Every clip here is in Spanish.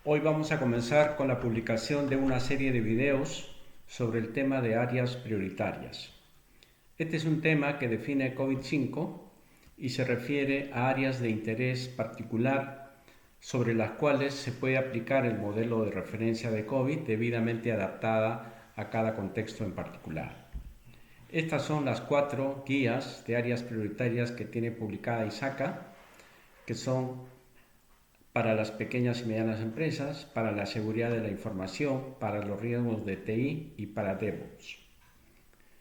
Hoy vamos a comenzar con la publicación de una serie de videos sobre el tema de áreas prioritarias. Este es un tema que define COVID-5 y se refiere a áreas de interés particular sobre las cuales se puede aplicar el modelo de referencia de COVID debidamente adaptada a cada contexto en particular. Estas son las 4 guías de áreas prioritarias que tiene publicada ISACA, que son para las pequeñas y medianas empresas, para la seguridad de la información, para los riesgos de TI y para DevOps.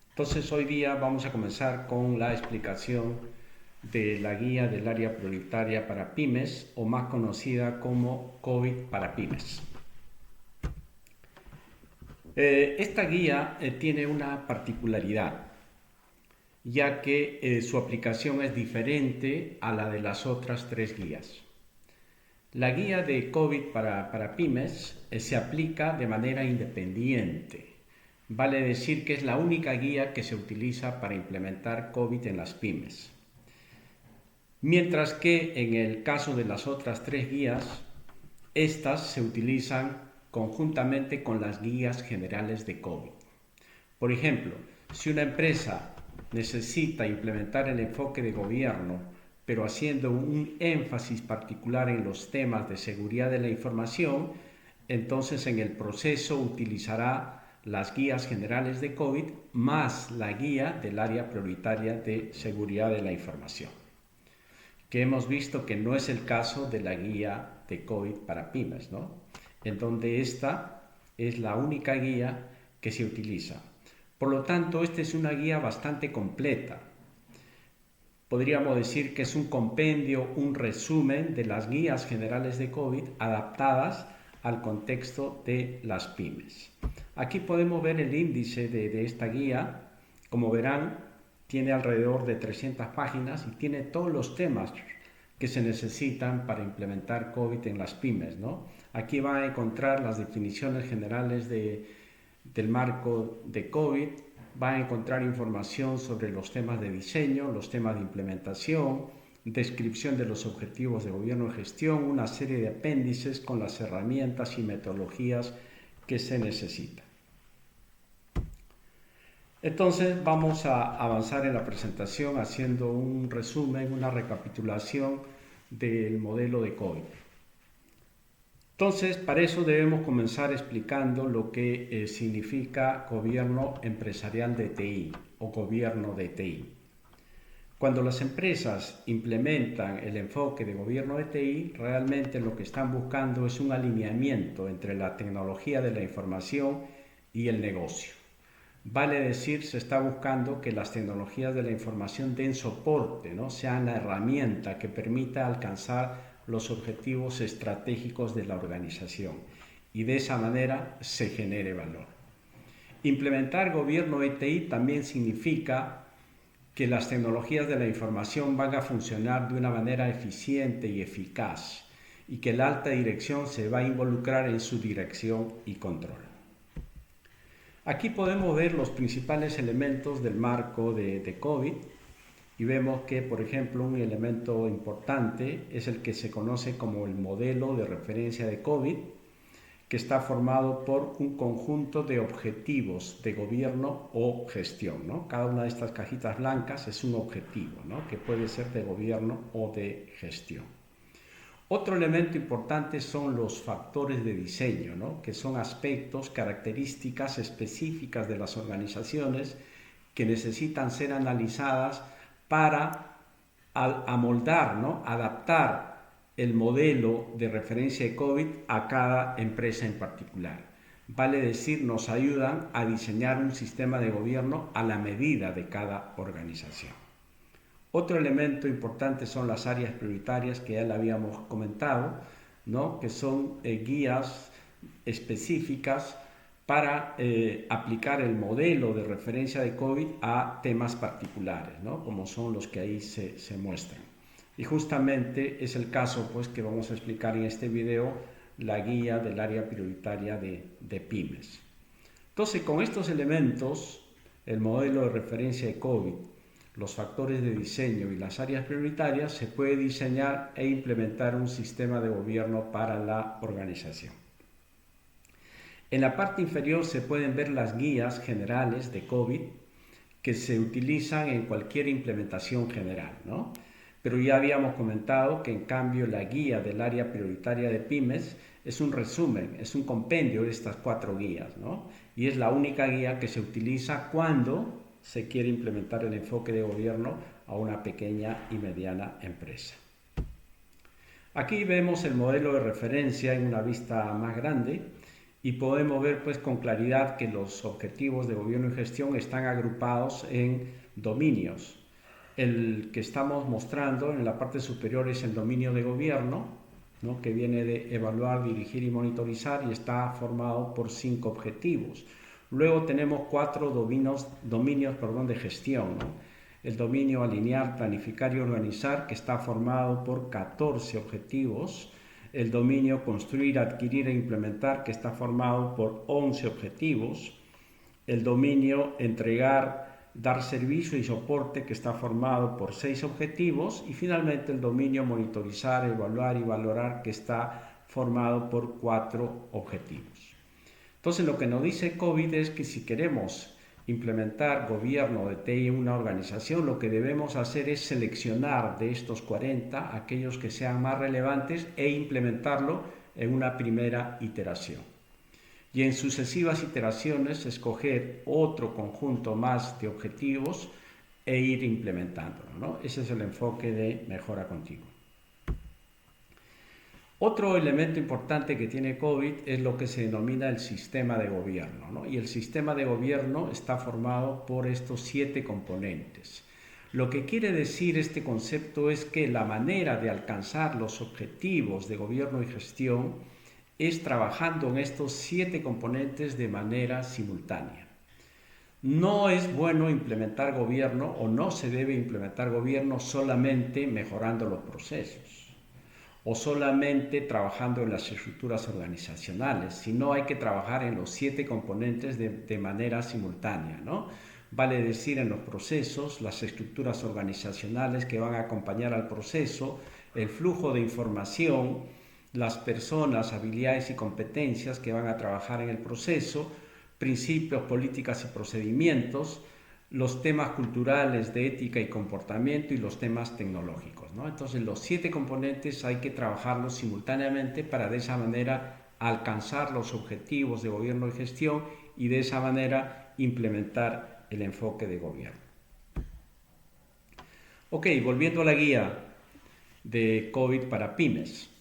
Entonces hoy día vamos a comenzar con la explicación de la guía del área prioritaria para pymes, o más conocida como COVID para pymes. Esta guía tiene una particularidad, ya que su aplicación es diferente a la de las otras 3 guías. La guía de COVID para pymes se aplica de manera independiente. Vale decir que es la única guía que se utiliza para implementar COVID en las pymes. Mientras que en el caso de las otras 3 guías, estas se utilizan conjuntamente con las guías generales de COVID. Por ejemplo, si una empresa necesita implementar el enfoque de gobierno pero haciendo un énfasis particular en los temas de seguridad de la información, entonces en el proceso utilizará las guías generales de COVID más la guía del área prioritaria de seguridad de la información, que hemos visto que no es el caso de la guía de COVID para pymes, ¿no? En donde esta es la única guía que se utiliza. Por lo tanto, esta es una guía bastante completa. Podríamos decir que es un compendio, un resumen de las guías generales de COVID adaptadas al contexto de las pymes. Aquí podemos ver el índice de esta guía. Como verán, tiene alrededor de 300 páginas y tiene todos los temas que se necesitan para implementar COVID en las pymes, ¿no? Aquí van a encontrar las definiciones generales del marco de COVID. Va a encontrar información sobre los temas de diseño, los temas de implementación, descripción de los objetivos de gobierno y gestión, una serie de apéndices con las herramientas y metodologías que se necesitan. Entonces vamos a avanzar en la presentación haciendo un resumen, una recapitulación del modelo de COVID. Entonces, para eso debemos comenzar explicando lo que significa gobierno empresarial de TI o gobierno de TI. Cuando las empresas implementan el enfoque de gobierno de TI, realmente lo que están buscando es un alineamiento entre la tecnología de la información y el negocio. Vale decir, se está buscando que las tecnologías de la información den soporte, ¿no? Sean la herramienta que permita alcanzar los objetivos estratégicos de la organización y de esa manera se genere valor. Implementar gobierno ETI también significa que las tecnologías de la información van a funcionar de una manera eficiente y eficaz y que la alta dirección se va a involucrar en su dirección y control. Aquí podemos ver los principales elementos del marco de COVID. Y vemos que, por ejemplo, un elemento importante es el que se conoce como el modelo de referencia de COVID, que está formado por un conjunto de objetivos de gobierno o gestión, ¿no? Cada una de estas cajitas blancas es un objetivo, ¿no? Que puede ser de gobierno o de gestión. Otro elemento importante son los factores de diseño, ¿no? Que son aspectos, características específicas de las organizaciones que necesitan ser analizadas para amoldar, ¿no? Adaptar el modelo de referencia de COVID a cada empresa en particular. Vale decir, nos ayudan a diseñar un sistema de gobierno a la medida de cada organización. Otro elemento importante son las áreas prioritarias que ya le habíamos comentado, ¿no? Que son guías específicas para aplicar el modelo de referencia de COVID a temas particulares, ¿no? Como son los que ahí se muestran. Y justamente es el caso, pues, que vamos a explicar en este video, la guía del área prioritaria de pymes. Entonces, con estos elementos, el modelo de referencia de COVID, los factores de diseño y las áreas prioritarias, se puede diseñar e implementar un sistema de gobierno para la organización. En la parte inferior se pueden ver las guías generales de COVID que se utilizan en cualquier implementación general, ¿no? Pero ya habíamos comentado que en cambio la guía del área prioritaria de pymes es un resumen, es un compendio de estas 4 guías, ¿no? Y es la única guía que se utiliza cuando se quiere implementar el enfoque de gobierno a una pequeña y mediana empresa. Aquí vemos el modelo de referencia en una vista más grande y podemos ver pues con claridad que los objetivos de gobierno y gestión están agrupados en dominios. El que estamos mostrando en la parte superior es el dominio de gobierno, ¿no? Que viene de evaluar, dirigir y monitorizar y está formado por 5 objetivos. Luego tenemos 4 dominios de gestión, ¿no? El dominio alinear, planificar y organizar, que está formado por 14 objetivos. El dominio construir, adquirir e implementar, que está formado por 11 objetivos. El dominio entregar, dar servicio y soporte, que está formado por 6 objetivos, y finalmente el dominio monitorizar, evaluar y valorar, que está formado por 4 objetivos. Entonces lo que nos dice COVID es que si queremos implementar gobierno de TI en una organización, lo que debemos hacer es seleccionar de estos 40 aquellos que sean más relevantes e implementarlo en una primera iteración. Y en sucesivas iteraciones escoger otro conjunto más de objetivos e ir implementándolo, ¿no? Ese es el enfoque de mejora continua. Otro elemento importante que tiene COVID es lo que se denomina el sistema de gobierno, ¿no? Y el sistema de gobierno está formado por estos 7 componentes. Lo que quiere decir este concepto es que la manera de alcanzar los objetivos de gobierno y gestión es trabajando en estos 7 componentes de manera simultánea. No es bueno implementar gobierno o no se debe implementar gobierno solamente mejorando los procesos o solamente trabajando en las estructuras organizacionales, sino hay que trabajar en los 7 componentes de manera simultánea, ¿no? Vale decir, en los procesos, las estructuras organizacionales que van a acompañar al proceso, el flujo de información, las personas, habilidades y competencias que van a trabajar en el proceso, principios, políticas y procedimientos, los temas culturales de ética y comportamiento y los temas tecnológicos, ¿no? Entonces los 7 componentes hay que trabajarlos simultáneamente para de esa manera alcanzar los objetivos de gobierno y gestión y de esa manera implementar el enfoque de gobierno. Ok, volviendo a la guía de COVID para pymes.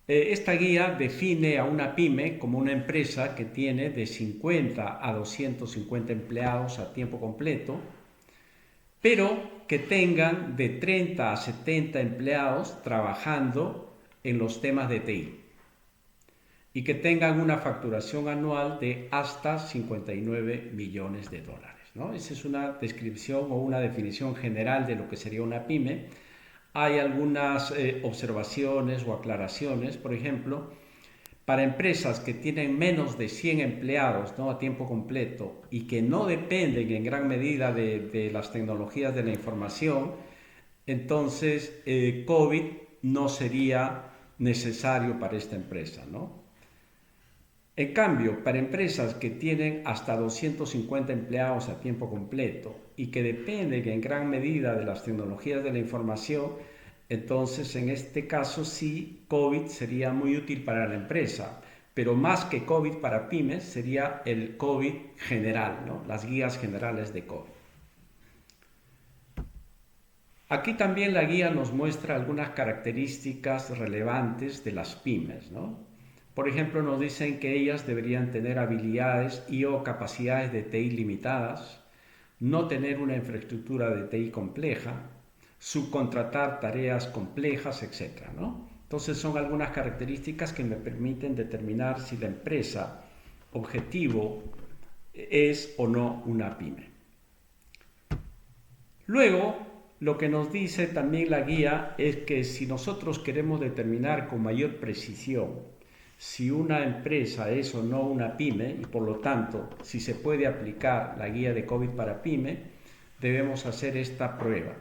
Esta guía define a una pyme como una empresa que tiene de 50 a 250 empleados a tiempo completo, pero que tengan de 30 a 70 empleados trabajando en los temas de TI y que tengan una facturación anual de hasta 59 millones de dólares, ¿no? Esa es una descripción o una definición general de lo que sería una pyme. Hay algunas observaciones o aclaraciones, por ejemplo, para empresas que tienen menos de 100 empleados, ¿no?, a tiempo completo y que no dependen en gran medida de las tecnologías de la información, entonces COVID no sería necesario para esta empresa, ¿no? En cambio, para empresas que tienen hasta 250 empleados a tiempo completo y que dependen en gran medida de las tecnologías de la información, entonces en este caso sí, COVID sería muy útil para la empresa, pero más que COVID para pymes sería el COVID general, ¿no? Las guías generales de COVID. Aquí también la guía nos muestra algunas características relevantes de las pymes, ¿no? Por ejemplo, nos dicen que ellas deberían tener habilidades y o capacidades de TI limitadas, no tener una infraestructura de TI compleja, subcontratar tareas complejas, etc., ¿no? Entonces son algunas características que me permiten determinar si la empresa objetivo es o no una pyme. Luego, lo que nos dice también la guía es que si nosotros queremos determinar con mayor precisión si una empresa es o no una pyme, y por lo tanto si se puede aplicar la guía de COVID para pyme, debemos hacer esta prueba,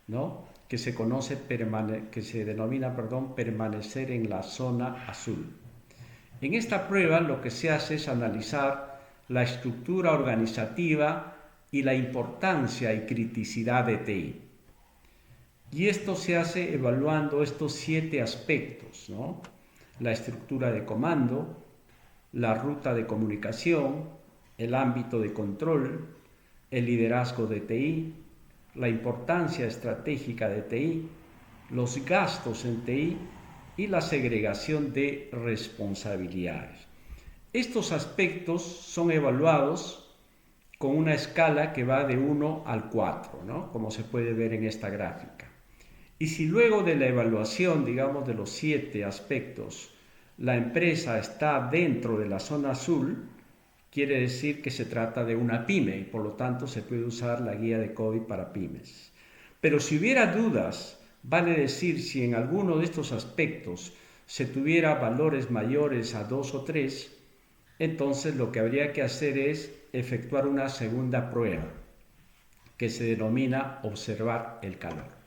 ¿no? Que se denomina, permanecer en la zona azul. En esta prueba lo que se hace es analizar la estructura organizativa y la importancia y criticidad de TI. Y esto se hace evaluando estos 7 aspectos, ¿no? La estructura de comando, la ruta de comunicación, el ámbito de control, el liderazgo de TI, la importancia estratégica de TI, los gastos en TI y la segregación de responsabilidades. Estos aspectos son evaluados con una escala que va de 1 al 4, ¿no? Como se puede ver en esta gráfica. Y si luego de la evaluación, digamos, de los 7 aspectos, la empresa está dentro de la zona azul, quiere decir que se trata de una pyme y por lo tanto se puede usar la guía de COVID para pymes. Pero si hubiera dudas, vale decir si en alguno de estos aspectos se tuviera valores mayores a 2 o 3, entonces lo que habría que hacer es efectuar una segunda prueba que se denomina observar el calor.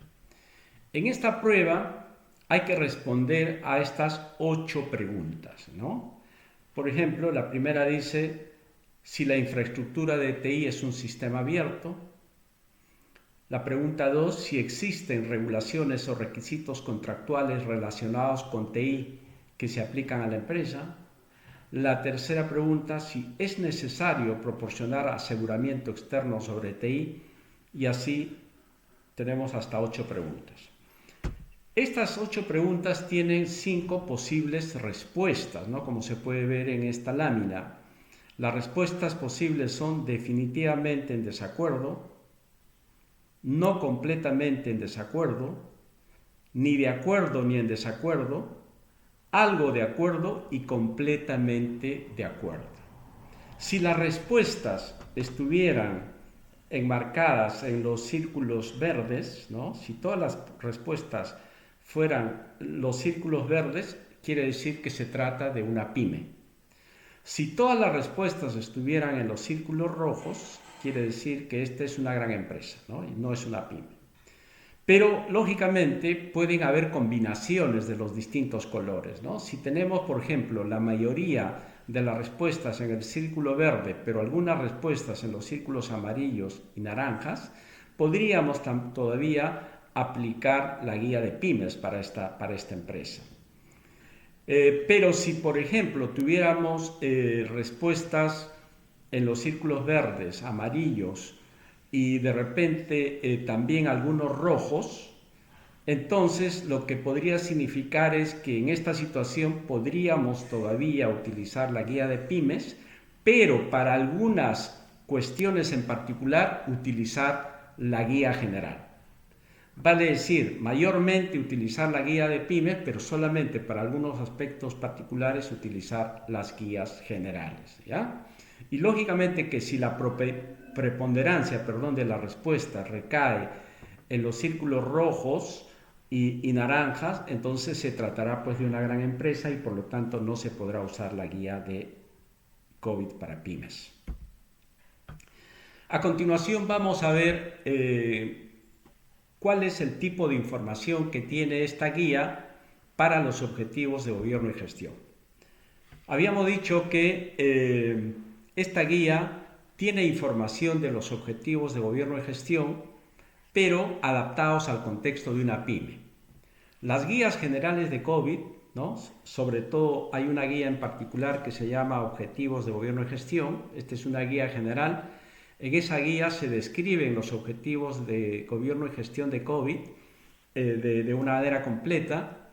En esta prueba hay que responder a estas 8 preguntas, ¿no? Por ejemplo, la primera dice si la infraestructura de TI es un sistema abierto. La pregunta 2, si existen regulaciones o requisitos contractuales relacionados con TI que se aplican a la empresa. La tercera pregunta, si es necesario proporcionar aseguramiento externo sobre TI, y así tenemos hasta 8 preguntas. Estas 8 preguntas tienen 5 posibles respuestas, ¿no? Como se puede ver en esta lámina. Las respuestas posibles son definitivamente en desacuerdo, no completamente en desacuerdo, ni de acuerdo ni en desacuerdo, algo de acuerdo y completamente de acuerdo. Si las respuestas estuvieran enmarcadas en los círculos verdes, ¿no? Si todas las respuestas fueran los círculos verdes, quiere decir que se trata de una pyme. Si todas las respuestas estuvieran en los círculos rojos, quiere decir que esta es una gran empresa, ¿no? Y no es una pyme. Pero, lógicamente, pueden haber combinaciones de los distintos colores, ¿no? Si tenemos, por ejemplo, la mayoría de las respuestas en el círculo verde, pero algunas respuestas en los círculos amarillos y naranjas, podríamos todavía aplicar la guía de pymes para esta empresa. Pero si, por ejemplo, tuviéramos respuestas en los círculos verdes, amarillos y de repente también algunos rojos, entonces lo que podría significar es que en esta situación podríamos todavía utilizar la guía de pymes, pero para algunas cuestiones en particular utilizar la guía general. Vale decir, mayormente utilizar la guía de pymes, pero solamente para algunos aspectos particulares utilizar las guías generales, ¿ya? Y lógicamente que si la preponderancia de la respuesta recae en los círculos rojos y naranjas, entonces se tratará pues de una gran empresa y por lo tanto no se podrá usar la guía de COVID para pymes. A continuación vamos a ver cuál es el tipo de información que tiene esta guía para los objetivos de gobierno y gestión. Habíamos dicho que esta guía tiene información de los objetivos de gobierno y gestión, pero adaptados al contexto de una pyme. Las guías generales de COVID, ¿no? Sobre todo hay una guía en particular que se llama Objetivos de Gobierno y Gestión. Esta es una guía general. En esa guía se describen los objetivos de gobierno y gestión de COVID de una manera completa,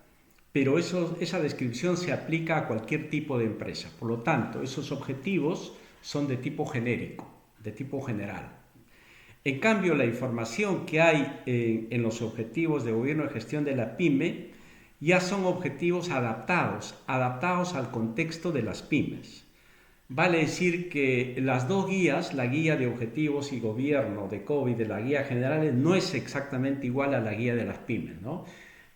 pero esa descripción se aplica a cualquier tipo de empresa. Por lo tanto, esos objetivos son de tipo genérico, de tipo general. En cambio, la información que hay en los objetivos de gobierno y gestión de la pyme ya son objetivos adaptados al contexto de las pymes. Vale decir que las dos guías, la guía de objetivos y gobierno de COVID de la guía general, no es exactamente igual a la guía de las pymes, ¿no?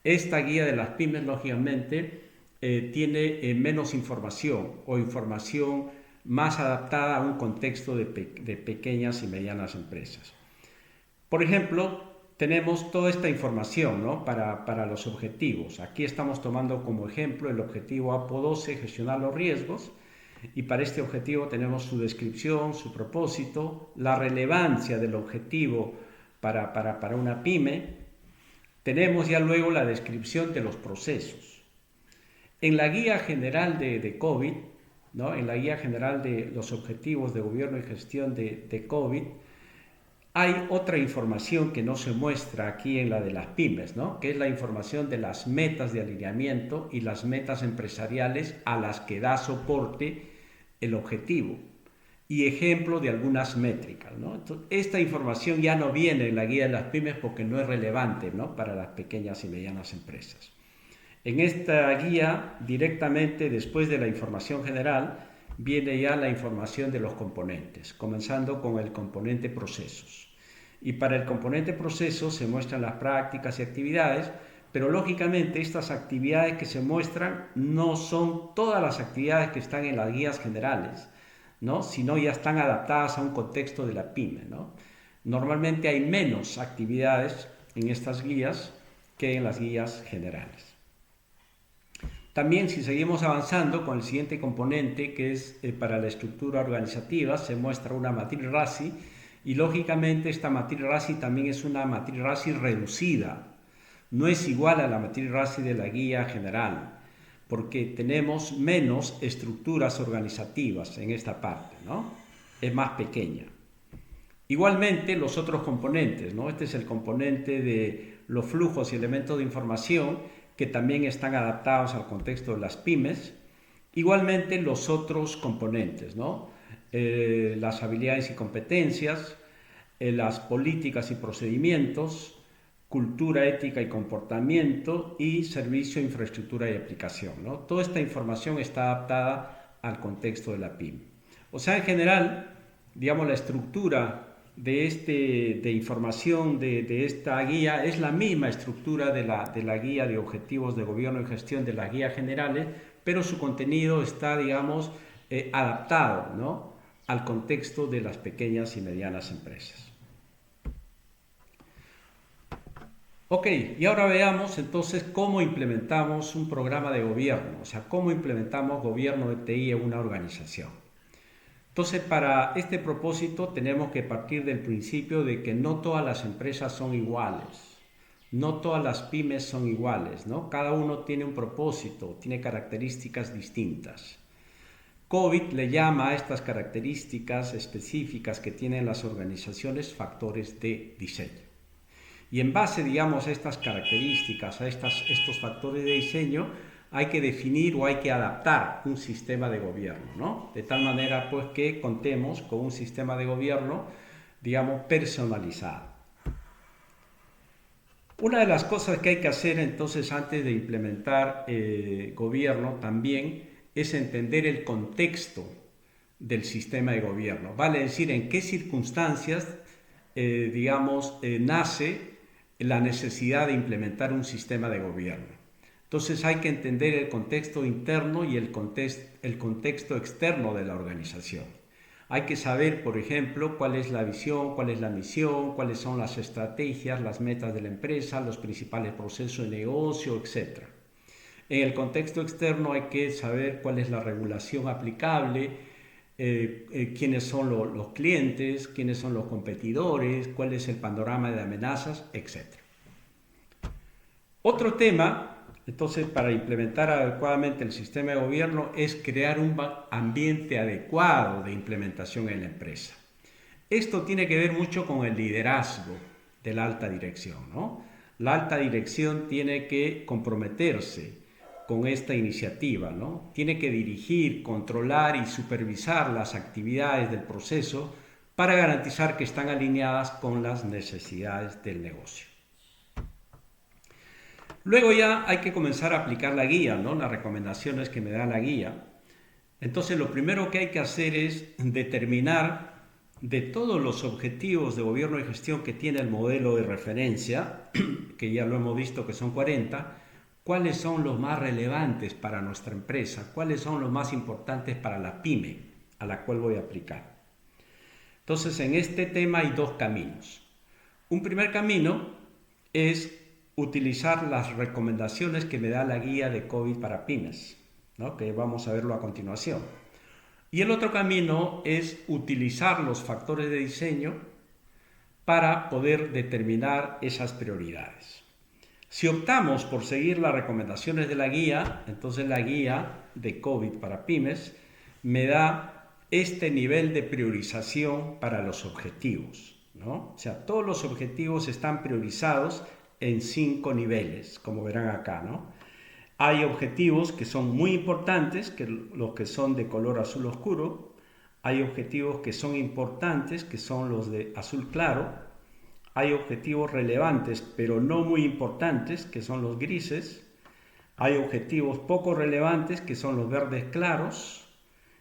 Esta guía de las pymes, lógicamente, tiene menos información o información más adaptada a un contexto de pequeñas y medianas empresas. Por ejemplo, tenemos toda esta información, ¿no? Para los objetivos. Aquí estamos tomando como ejemplo el objetivo APO12, gestionar los riesgos. Y para este objetivo tenemos su descripción, su propósito, la relevancia del objetivo para una pyme. Tenemos ya luego la descripción de los procesos. En la guía general de COVID, ¿no? En la guía general de los objetivos de gobierno y gestión de COVID, hay otra información que no se muestra aquí en la de las pymes, ¿no? Que es la información de las metas de alineamiento y las metas empresariales a las que da soporte el objetivo y ejemplo de algunas métricas, ¿no? Entonces, esta información ya no viene en la guía de las pymes porque no es relevante, ¿no? Para las pequeñas y medianas empresas. En esta guía, directamente después de la información general, viene ya la información de los componentes, comenzando con el componente procesos. Y para el componente procesos se muestran las prácticas y actividades, pero lógicamente estas actividades que se muestran no son todas las actividades que están en las guías generales, ¿no? Sino ya están adaptadas a un contexto de la pyme, ¿no? Normalmente hay menos actividades en estas guías que en las guías generales. También, si seguimos avanzando con el siguiente componente, que es para la estructura organizativa, se muestra una matriz RACI y lógicamente esta matriz RACI también es una matriz RACI reducida. No es igual a la matriz RACI de la guía general, porque tenemos menos estructuras organizativas en esta parte, ¿no? Es más pequeña. Igualmente los otros componentes, ¿no? Este es el componente de los flujos y elementos de información que también están adaptados al contexto de las pymes. Igualmente los otros componentes, ¿no? Las habilidades y competencias, las políticas y procedimientos, cultura, ética y comportamiento y servicio, infraestructura y aplicación, ¿no? Toda esta información está adaptada al contexto de la pyme. O sea, en general, digamos, la estructura de información de esta guía es la misma estructura de la guía de objetivos de gobierno y gestión de las guías generales, pero su contenido está, digamos, adaptado, ¿no? Al contexto de las pequeñas y medianas empresas. Ok, y ahora veamos entonces cómo implementamos un programa de gobierno, o sea, cómo implementamos gobierno de TI en una organización. Entonces, para este propósito tenemos que partir del principio de que no todas las empresas son iguales, no todas las pymes son iguales, ¿no? Cada uno tiene un propósito, tiene características distintas. COVID le llama a estas características específicas que tienen las organizaciones factores de diseño. Y en base, digamos, a estas características, a estos factores de diseño, hay que definir o hay que adaptar un sistema de gobierno, ¿no? De tal manera, pues, que contemos con un sistema de gobierno, digamos, personalizado. Una de las cosas que hay que hacer, entonces, antes de implementar gobierno, también es entender el contexto del sistema de gobierno. Vale decir, en qué circunstancias, nace la necesidad de implementar un sistema de gobierno. Entonces hay que entender el contexto interno y el contexto externo de la organización. Hay que saber, por ejemplo, cuál es la visión, cuál es la misión, cuáles son las estrategias, las metas de la empresa, los principales procesos de negocio, etc. En el contexto externo hay que saber cuál es la regulación aplicable, quiénes son los clientes, quiénes son los competidores, cuál es el panorama de amenazas, etc. Otro tema, entonces, para implementar adecuadamente el sistema de gobierno es crear un ambiente adecuado de implementación en la empresa. Esto tiene que ver mucho con el liderazgo de la alta dirección, ¿no? La alta dirección tiene que comprometerse con esta iniciativa, ¿no? Tiene que dirigir, controlar y supervisar las actividades del proceso para garantizar que están alineadas con las necesidades del negocio. Luego ya hay que comenzar a aplicar la guía, ¿no? Las recomendaciones que me da la guía. Entonces lo primero que hay que hacer es determinar de todos los objetivos de gobierno y gestión que tiene el modelo de referencia, que ya lo hemos visto que son 40, cuáles son los más relevantes para nuestra empresa, cuáles son los más importantes para la pyme a la cual voy a aplicar. Entonces, en este tema hay dos caminos. Un primer camino es utilizar las recomendaciones que me da la guía de COVID para pymes, ¿no? Que vamos a verlo a continuación. Y el otro camino es utilizar los factores de diseño para poder determinar esas prioridades. Si optamos por seguir las recomendaciones de la guía, entonces la guía de COVID para pymes me da este nivel de priorización para los objetivos, ¿no? O sea, todos los objetivos están priorizados en 5 niveles, como verán acá, ¿no? Hay objetivos que son muy importantes, que los que son de color azul oscuro. Hay objetivos que son importantes, que son los de azul claro. Hay objetivos relevantes, pero no muy importantes, que son los grises. Hay objetivos poco relevantes, que son los verdes claros.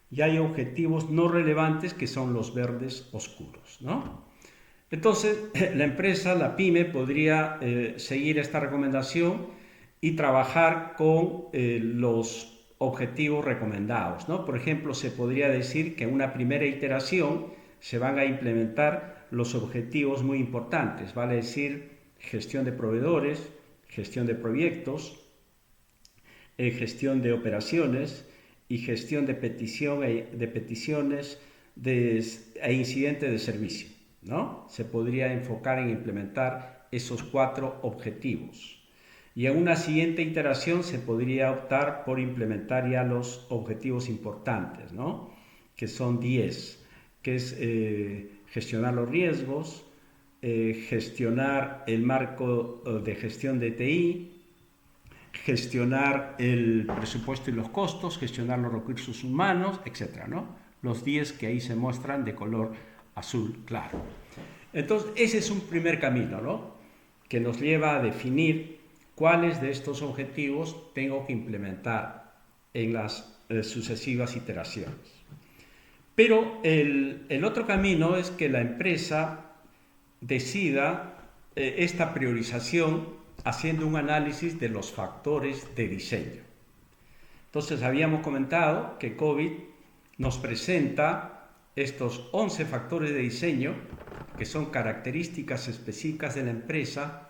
Y hay objetivos no relevantes, que son los verdes oscuros, ¿no? Entonces, la empresa, la pyme, podría seguir esta recomendación y trabajar con los objetivos recomendados, ¿no? Por ejemplo, se podría decir que en una primera iteración se van a implementar los objetivos muy importantes, vale decir, gestión de proveedores, gestión de proyectos, gestión de operaciones y gestión de peticiones e incidentes de servicio, ¿no? Se podría enfocar en implementar esos 4 objetivos. Y en una siguiente iteración se podría optar por implementar ya los objetivos importantes, ¿no? Que son 10, que es gestionar los riesgos, gestionar el marco de gestión de TI, gestionar el presupuesto y los costos, gestionar los recursos humanos, etc., ¿no? Los 10 que ahí se muestran de color azul claro. Entonces, ese es un primer camino, ¿no? Que nos lleva a definir cuáles de estos objetivos tengo que implementar en las sucesivas iteraciones. Pero el otro camino es que la empresa decida esta priorización haciendo un análisis de los factores de diseño. Entonces, habíamos comentado que COVID nos presenta estos 11 factores de diseño, que son características específicas de la empresa,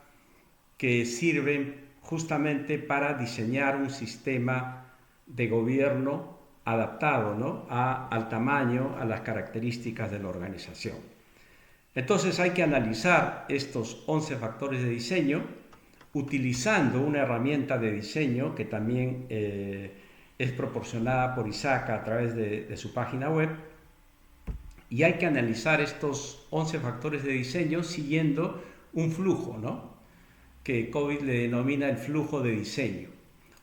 que sirven justamente para diseñar un sistema de gobierno adaptado, ¿no? al tamaño, a las características de la organización. Entonces hay que analizar estos 11 factores de diseño utilizando una herramienta de diseño que también es proporcionada por ISACA a través de su página web. Y hay que analizar estos 11 factores de diseño siguiendo un flujo, ¿no? Que COVID le denomina el flujo de diseño.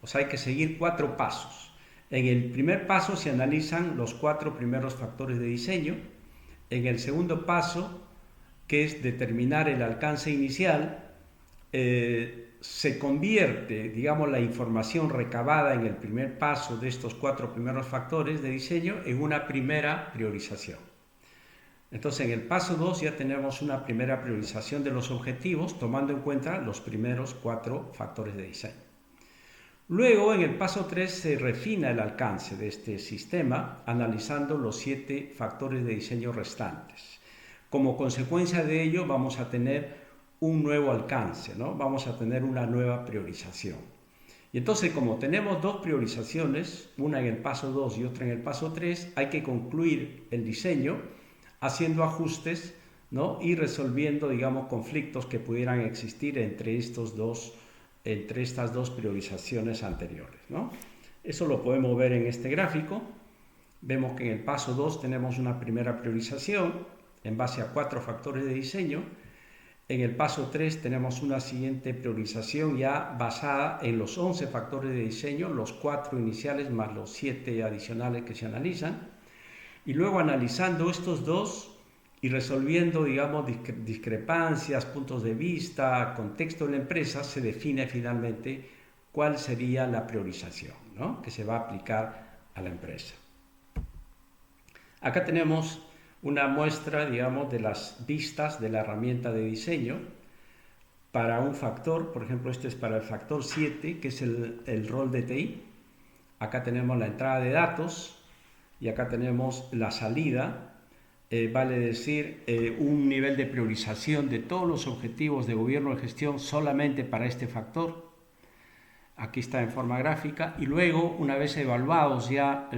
O sea, hay que seguir 4 pasos. En el primer paso se analizan los 4 primeros factores de diseño. En el segundo paso, que es determinar el alcance inicial, se convierte, digamos, la información recabada en el primer paso de estos 4 primeros factores de diseño en una primera priorización. Entonces, en el paso 2 ya tenemos una primera priorización de los objetivos, tomando en cuenta los primeros 4 factores de diseño. Luego, en el paso 3 se refina el alcance de este sistema, analizando los 7 factores de diseño restantes. Como consecuencia de ello, vamos a tener un nuevo alcance, ¿no? Vamos a tener una nueva priorización. Y entonces, como tenemos 2 priorizaciones, una en el paso 2 y otra en el paso 3, hay que concluir el diseño haciendo ajustes, ¿no? Y resolviendo, digamos, conflictos que pudieran existir entre estas dos priorizaciones anteriores, ¿no? Eso lo podemos ver en este gráfico. Vemos que en el paso 2 tenemos una primera priorización en base a 4 factores de diseño. En el paso 3 tenemos una siguiente priorización ya basada en los 11 factores de diseño, los 4 iniciales más los 7 adicionales que se analizan. Y luego analizando estos 2 y resolviendo, digamos, discrepancias, puntos de vista, contexto de la empresa, se define finalmente cuál sería la priorización, ¿no? Que se va a aplicar a la empresa. Acá tenemos una muestra, digamos, de las vistas de la herramienta de diseño para un factor. Por ejemplo, este es para el factor 7, que es el rol de TI. Acá tenemos la entrada de datos y acá tenemos la salida. vale decir un nivel de priorización de todos los objetivos de gobierno de gestión solamente para este factor. Aquí está en forma gráfica, y luego, una vez evaluados ya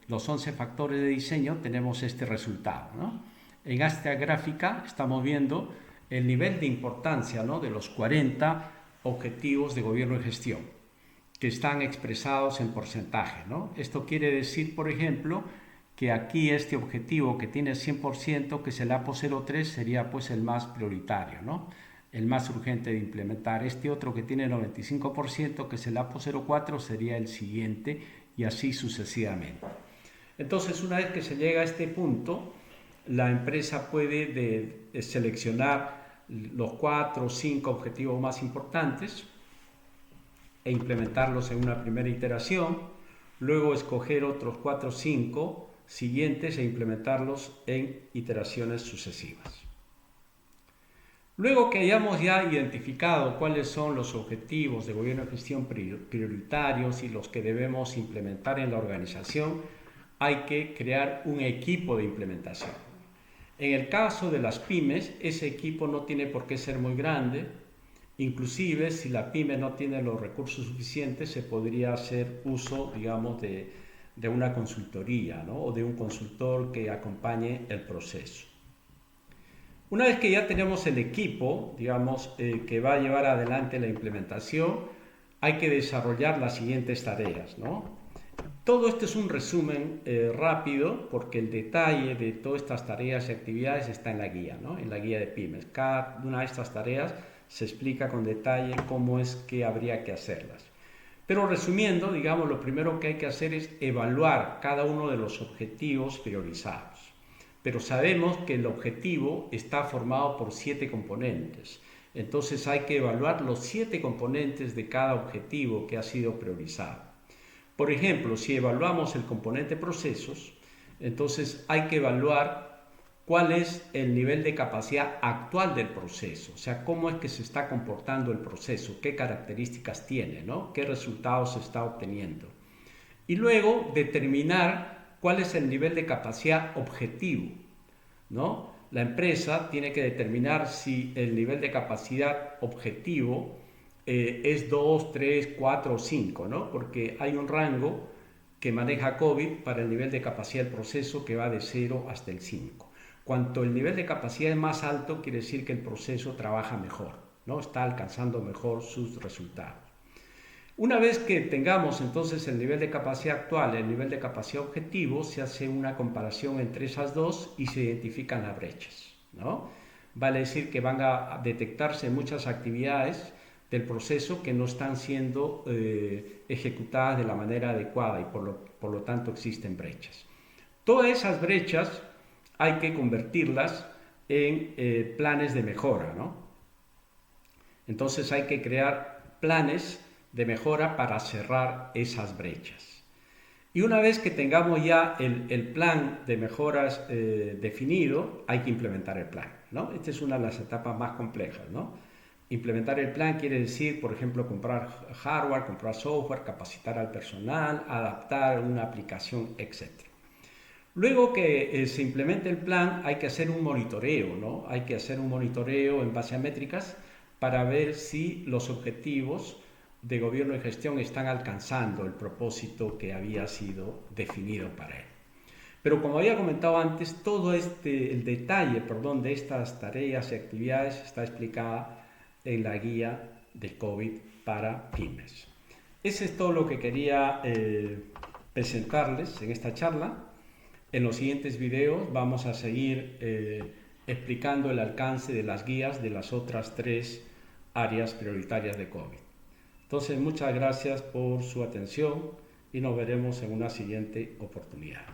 los 11 factores de diseño, tenemos este resultado, ¿no? En esta gráfica estamos viendo el nivel de importancia, ¿no?, de los 40 objetivos de gobierno de gestión, que están expresados en porcentaje, ¿no? Esto quiere decir, por ejemplo, que aquí este objetivo que tiene 100%, que es el APO 03, sería pues el más prioritario, ¿no?, el más urgente de implementar. Este otro que tiene 95%, que es el APO 04, sería el siguiente, y así sucesivamente. Entonces, una vez que se llega a este punto, la empresa puede seleccionar los 4 o 5 objetivos más importantes e implementarlos en una primera iteración, luego escoger otros 4 o 5 siguientes e implementarlos en iteraciones sucesivas. Luego que hayamos ya identificado cuáles son los objetivos de gobierno de gestión prioritarios y los que debemos implementar en la organización, hay que crear un equipo de implementación. En el caso de las pymes, ese equipo no tiene por qué ser muy grande. Inclusive, si la pyme no tiene los recursos suficientes, se podría hacer uso, digamos, de una consultoría, ¿no?, o de un consultor que acompañe el proceso. Una vez que ya tenemos el equipo, digamos, que va a llevar adelante la implementación, hay que desarrollar las siguientes tareas, ¿no? Todo esto es un resumen rápido, porque el detalle de todas estas tareas y actividades está en la guía, ¿no?, en la guía de pymes. Cada una de estas tareas se explica con detalle cómo es que habría que hacerlas. Pero resumiendo, digamos, lo primero que hay que hacer es evaluar cada uno de los objetivos priorizados. Pero sabemos que el objetivo está formado por 7 componentes. Entonces hay que evaluar los 7 componentes de cada objetivo que ha sido priorizado. Por ejemplo, si evaluamos el componente procesos, entonces hay que evaluar cuál es el nivel de capacidad actual del proceso, o sea, cómo es que se está comportando el proceso, qué características tiene, ¿no?, qué resultados se está obteniendo. Y luego determinar cuál es el nivel de capacidad objetivo, ¿no? La empresa tiene que determinar si el nivel de capacidad objetivo es 2, 3, 4 o 5, ¿no?, porque hay un rango que maneja COVID para el nivel de capacidad del proceso que va de 0 hasta el 5. Cuanto el nivel de capacidad es más alto, quiere decir que el proceso trabaja mejor, ¿no?, está alcanzando mejor sus resultados. Una vez que tengamos entonces el nivel de capacidad actual y el nivel de capacidad objetivo, se hace una comparación entre esas dos y se identifican las brechas, ¿no? Vale decir que van a detectarse muchas actividades del proceso que no están siendo ejecutadas de la manera adecuada y por lo tanto existen brechas. Todas esas brechas hay que convertirlas en planes de mejora, ¿no? Entonces hay que crear planes de mejora para cerrar esas brechas. Y una vez que tengamos ya el plan de mejoras definido, hay que implementar el plan, ¿no? Esta es una de las etapas más complejas, ¿no? Implementar el plan quiere decir, por ejemplo, comprar hardware, comprar software, capacitar al personal, adaptar una aplicación, etc. Luego que se implemente el plan, hay que hacer un monitoreo, ¿no? Hay que hacer un monitoreo en base a métricas para ver si los objetivos de gobierno y gestión están alcanzando el propósito que había sido definido para él. Pero como había comentado antes, todo el detalle de estas tareas y actividades está explicada en la guía de COVID para pymes. Ese es todo lo que quería presentarles en esta charla. En los siguientes videos vamos a seguir explicando el alcance de las guías de las otras 3 áreas prioritarias de COVID. Entonces, muchas gracias por su atención y nos veremos en una siguiente oportunidad.